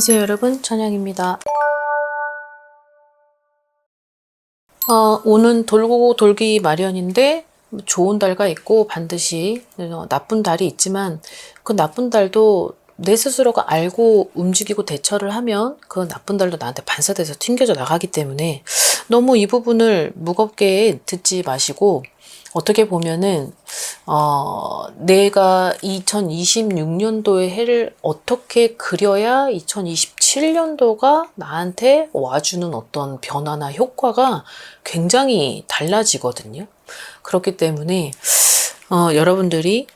안녕하세요 여러분, 천양입니다. 오는 돌고 돌기 마련인데 좋은 달과 있고 반드시 나쁜 달이 있지만 그 나쁜 달도 내 스스로가 알고 움직이고 대처를 하면 그 나쁜 달도 나한테 반사돼서 튕겨져 나가기 때문에 너무 이 부분을 무겁게 듣지 마시고 어떻게 보면은 내가 2026년도의 해를 어떻게 그려야 2027년도가 나한테 와주는 어떤 변화나 효과가 굉장히 달라지거든요. 그렇기 때문에 여러분들이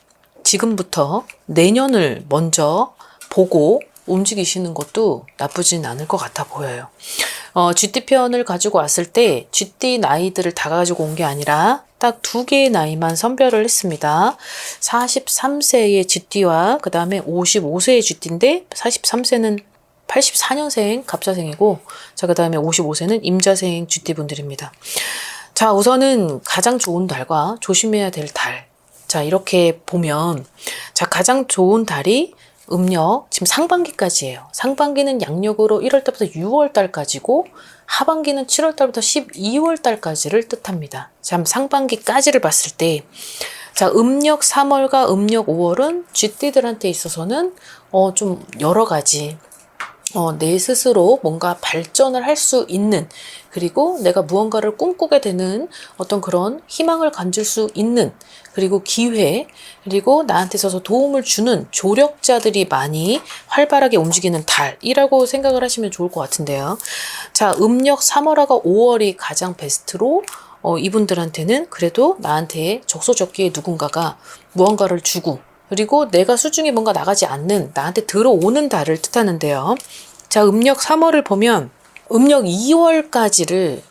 지금부터 내년을 먼저 보고 움직이시는 것도 나쁘진 않을 것 같아 보여요. 쥐띠편을 가지고 왔을 때 쥐띠 나이들을 다 가지고 온 게 아니라 딱 2개의 나이만 선별을 했습니다. 43세의 쥐띠와 그 다음에 55세의 쥐띠인데 43세는 84년생 갑자생이고 자, 그 다음에 55세는 임자생 쥐띠분들입니다. 자, 우선은 가장 좋은 달과 조심해야 될 달. 자, 이렇게 보면 자, 가장 좋은 달이 음력 지금 상반기까지예요. 상반기는 양력으로 1월 달부터 6월 달까지고 하반기는 7월 달부터 12월 달까지를 뜻합니다. 자, 상반기까지를 봤을 때 자, 음력 3월과 음력 5월은 쥐띠들한테 있어서는 좀 여러 가지 내 스스로 뭔가 발전을 할 수 있는 그리고 내가 무언가를 꿈꾸게 되는 어떤 그런 희망을 가질 수 있는 그리고 기회 그리고 나한테 있어서 도움을 주는 조력자들이 많이 활발하게 움직이는 달이라고 생각을 하시면 좋을 것 같은데요. 자, 음력 3월하고 5월이 가장 베스트로 이분들한테는 그래도 나한테 적소적기에 누군가가 무언가를 주고 그리고 내가 수중에 뭔가 나가지 않는 나한테 들어오는 달을 뜻하는데요. 자, 음력 3월을 보면 음력 2월까지를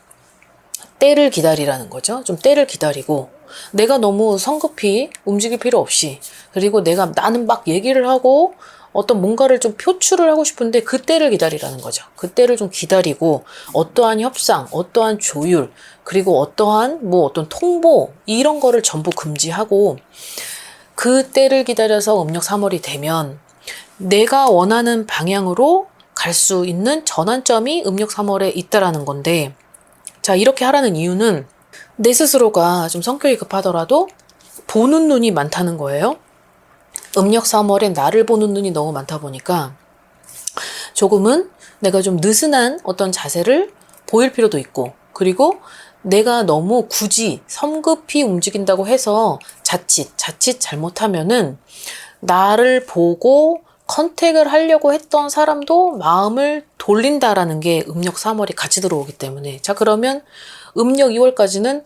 때를 기다리라는 거죠. 좀 때를 기다리고 내가 너무 성급히 움직일 필요 없이 그리고 나는 막 얘기를 하고 어떤 뭔가를 좀 표출을 하고 싶은데 그 때를 기다리라는 거죠. 그 때를 좀 기다리고 어떠한 협상, 어떠한 조율 그리고 어떠한 어떤 통보 이런 거를 전부 금지하고 그 때를 기다려서 음력 3월이 되면 내가 원하는 방향으로 갈 수 있는 전환점이 음력 3월에 있다라는 건데 자, 이렇게 하라는 이유는 내 스스로가 좀 성격이 급하더라도 보는 눈이 많다는 거예요. 음력 3월에 나를 보는 눈이 너무 많다 보니까 조금은 내가 좀 느슨한 어떤 자세를 보일 필요도 있고 그리고 내가 너무 굳이 성급히 움직인다고 해서 자칫 잘못하면은 나를 보고 컨택을 하려고 했던 사람도 마음을 돌린다라는 게 음력 3월이 같이 들어오기 때문에 자, 그러면 음력 2월까지는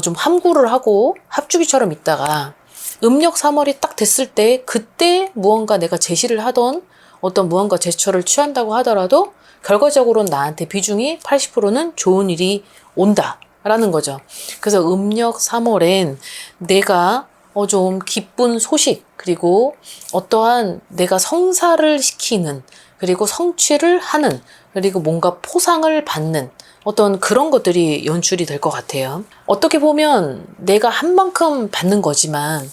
좀 함구를 하고 합주기처럼 있다가 음력 3월이 딱 됐을 때 그때 무언가 내가 제시를 하던 어떤 무언가 제스처를 취한다고 하더라도 결과적으로는 나한테 비중이 80%는 좋은 일이 온다라는 거죠. 그래서 음력 3월엔 내가 좀 기쁜 소식 그리고 어떠한 내가 성사를 시키는 그리고 성취를 하는 그리고 뭔가 포상을 받는 어떤 그런 것들이 연출이 될 것 같아요. 어떻게 보면 내가 한 만큼 받는 거지만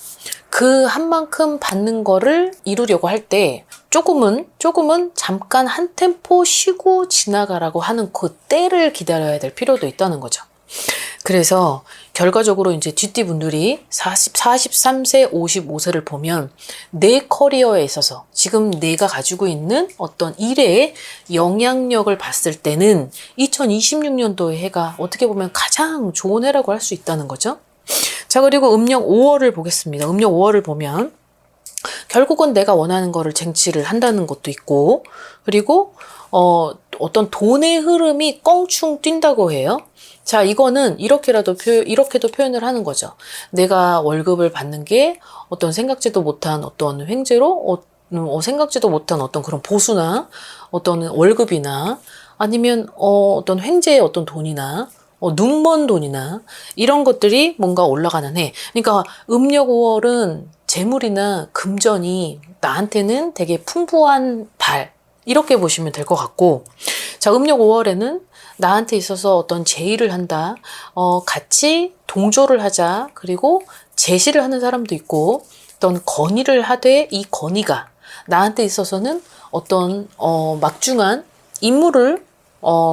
그 한 만큼 받는 거를 이루려고 할 때 조금은 잠깐 한 템포 쉬고 지나가라고 하는 그 때를 기다려야 될 필요도 있다는 거죠. 그래서 결과적으로 이제 쥐띠 분들이 43세, 55세를 보면 내 커리어에 있어서 지금 내가 가지고 있는 어떤 일의 영향력을 봤을 때는 2026년도의 해가 어떻게 보면 가장 좋은 해라고 할 수 있다는 거죠. 자, 그리고 음력 5월을 보겠습니다. 음력 5월을 보면 결국은 내가 원하는 거를 쟁취를 한다는 것도 있고 그리고 어떤 돈의 흐름이 껑충 뛴다고 해요. 자, 이거는 이렇게도 표현을 하는 거죠. 내가 월급을 받는 게 어떤 생각지도 못한 어떤 횡재로 생각지도 못한 어떤 그런 보수나 어떤 월급이나 아니면 어떤 횡재의 어떤 돈이나 눈먼 돈이나 이런 것들이 뭔가 올라가는 해. 그러니까 음력 5월은 재물이나 금전이 나한테는 되게 풍부한 달 이렇게 보시면 될 것 같고 자, 음력 5월에는 나한테 있어서 어떤 제의를 한다. 같이 동조를 하자. 그리고 제시를 하는 사람도 있고 어떤 건의를 하되 이 건의가 나한테 있어서는 어떤 막중한 임무를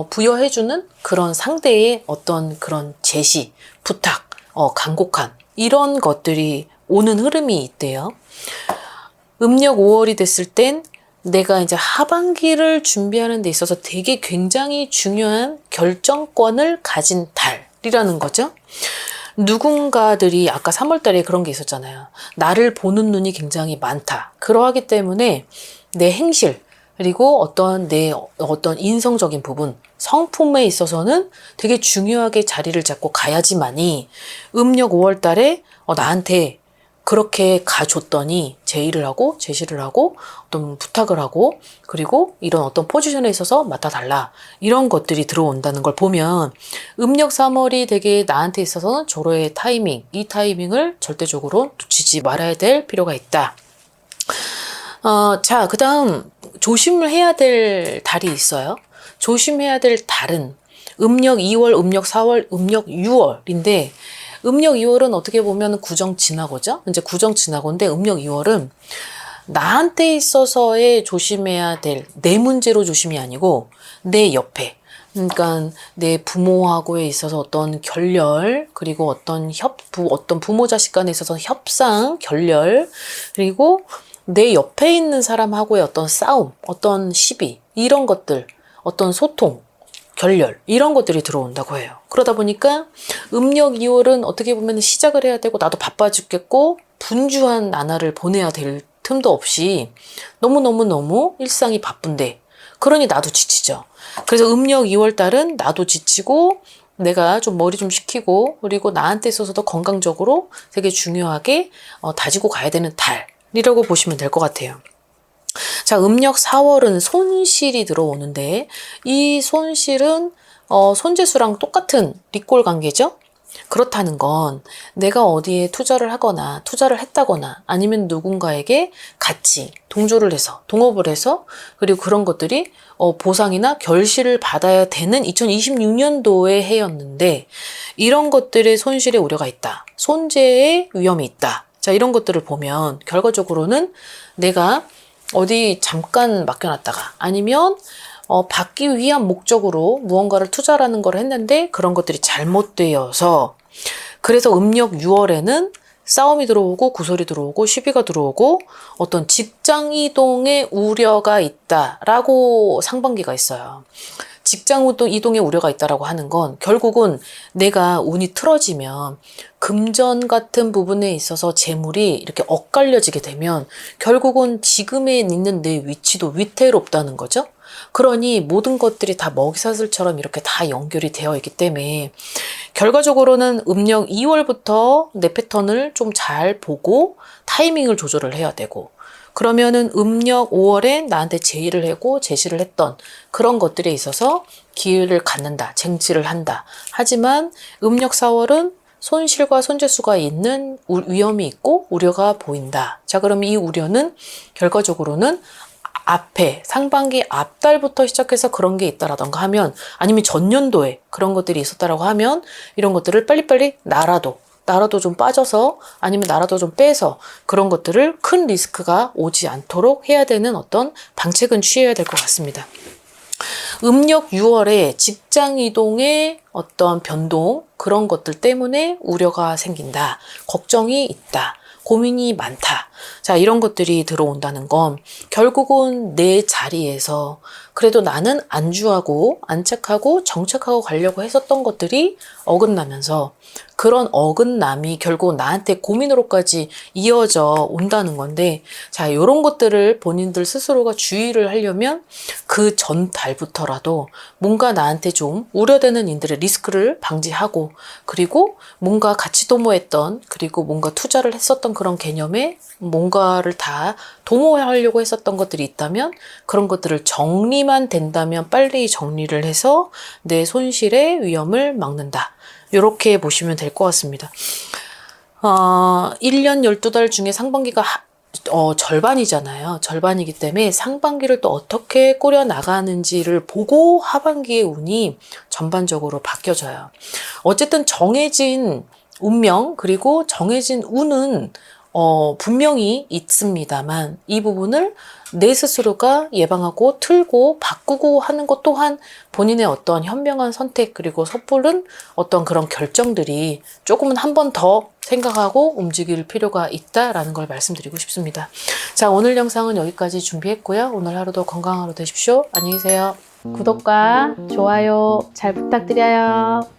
부여해주는 그런 상대의 어떤 그런 제시, 부탁, 간곡한 이런 것들이 오는 흐름이 있대요. 음력 5월이 됐을 땐 내가 이제 하반기를 준비하는 데 있어서 되게 굉장히 중요한 결정권을 가진 달이라는 거죠. 누군가들이 아까 3월 달에 그런 게 있었잖아요. 나를 보는 눈이 굉장히 많다. 그러하기 때문에 내 행실, 그리고 내 어떤 인성적인 부분, 성품에 있어서는 되게 중요하게 자리를 잡고 가야지만이 음력 5월 달에 나한테 그렇게 가줬더니 제의를 하고 제시를 하고 어떤 부탁을 하고 그리고 이런 어떤 포지션에 있어서 맡아달라 이런 것들이 들어온다는 걸 보면 음력 3월이 되게 나한테 있어서는 조로의 타이밍, 이 타이밍을 절대적으로 놓치지 말아야 될 필요가 있다. 자, 그 다음 조심을 해야 될 달이 있어요. 조심해야 될 달은 음력 2월, 음력 4월, 음력 6월인데 음력 2월은 어떻게 보면 구정 지나고죠. 이제 구정 지나고인데 음력 2월은 나한테 있어서의 조심해야 될 내 문제로 조심이 아니고 내 옆에 그러니까 내 부모하고에 있어서 어떤 결렬 그리고 어떤 부모 자식 간에 있어서 협상, 결렬 그리고 내 옆에 있는 사람하고의 어떤 싸움, 어떤 시비 이런 것들, 어떤 소통 결렬 이런 것들이 들어온다고 해요. 그러다 보니까 음력 2월은 어떻게 보면 시작을 해야 되고 나도 바빠 죽겠고 분주한 나날을 보내야 될 틈도 없이 너무 일상이 바쁜데 그러니 나도 지치죠. 그래서 음력 2월 달은 나도 지치고 내가 좀 머리 좀 식히고 그리고 나한테 있어서도 건강적으로 되게 중요하게 다지고 가야 되는 달이라고 보시면 될 것 같아요. 자, 음력 4월은 손실이 들어오는데 이 손실은 손재수랑 똑같은 리꼴 관계죠. 그렇다는 건 내가 어디에 투자를 하거나 투자를 했다거나 아니면 누군가에게 같이 동조를 해서 동업을 해서 그리고 그런 것들이 보상이나 결실을 받아야 되는 2026년도의 해였는데 이런 것들의 손실의 우려가 있다. 손재의 위험이 있다. 자, 이런 것들을 보면 결과적으로는 내가 어디 잠깐 맡겨놨다가 아니면 받기 위한 목적으로 무언가를 투자라는 걸 했는데 그런 것들이 잘못되어서 그래서 음력 6월에는 싸움이 들어오고 구설이 들어오고 시비가 들어오고 어떤 직장 이동의 우려가 있다라고 상반기가 있어요. 직장 이동의 우려가 있다라고 하는 건 결국은 내가 운이 틀어지면 금전 같은 부분에 있어서 재물이 이렇게 엇갈려지게 되면 결국은 지금에 있는 내 위치도 위태롭다는 거죠. 그러니 모든 것들이 다 먹이사슬처럼 이렇게 다 연결이 되어 있기 때문에 결과적으로는 음력 2월부터 내 패턴을 좀 잘 보고 타이밍을 조절을 해야 되고 그러면은 음력 5월에 나한테 제의를 하고 제시를 했던 그런 것들에 있어서 기회를 갖는다, 쟁취를 한다. 하지만 음력 4월은 손실과 손재수가 있는 위험이 있고 우려가 보인다. 자, 그럼 이 우려는 결과적으로는 앞에 상반기 앞달부터 시작해서 그런 게 있다라던가 하면 아니면 전년도에 그런 것들이 있었다라고 하면 이런 것들을 빨리빨리 나라도 좀 빠져서 아니면 나라도 좀 빼서 그런 것들을 큰 리스크가 오지 않도록 해야 되는 어떤 방책은 취해야 될 것 같습니다. 음력 6월에 직장 이동의 어떤 변동 그런 것들 때문에 우려가 생긴다. 걱정이 있다. 고민이 많다. 자, 이런 것들이 들어온다는 건 결국은 내 자리에서 그래도 나는 안주하고 안착하고 정착하고 가려고 했었던 것들이 어긋나면서 그런 어긋남이 결국 나한테 고민으로까지 이어져 온다는 건데 자, 이런 것들을 본인들 스스로가 주의를 하려면 그 전 달부터라도 뭔가 나한테 좀 우려되는 인들의 리스크를 방지하고 그리고 뭔가 같이 도모했던 그리고 뭔가 투자를 했었던 그런 개념에 뭔가를 다 도모하려고 했었던 것들이 있다면 그런 것들을 정리만 된다면 빨리 정리를 해서 내 손실의 위험을 막는다. 이렇게 보시면 될 것 같습니다. 1년 12달 중에 상반기가 절반이잖아요. 절반이기 때문에 상반기를 또 어떻게 꾸려 나가는지를 보고 하반기의 운이 전반적으로 바뀌어져요. 어쨌든 정해진 운명 그리고 정해진 운은 분명히 있습니다만 이 부분을 내 스스로가 예방하고 틀고 바꾸고 하는 것 또한 본인의 어떤 현명한 선택 그리고 섣부른 어떤 그런 결정들이 조금은 한 번 더 생각하고 움직일 필요가 있다라는 걸 말씀드리고 싶습니다. 자, 오늘 영상은 여기까지 준비했고요. 오늘 하루도 건강한 하루 되십시오. 안녕히 계세요. 구독과 좋아요 잘 부탁드려요.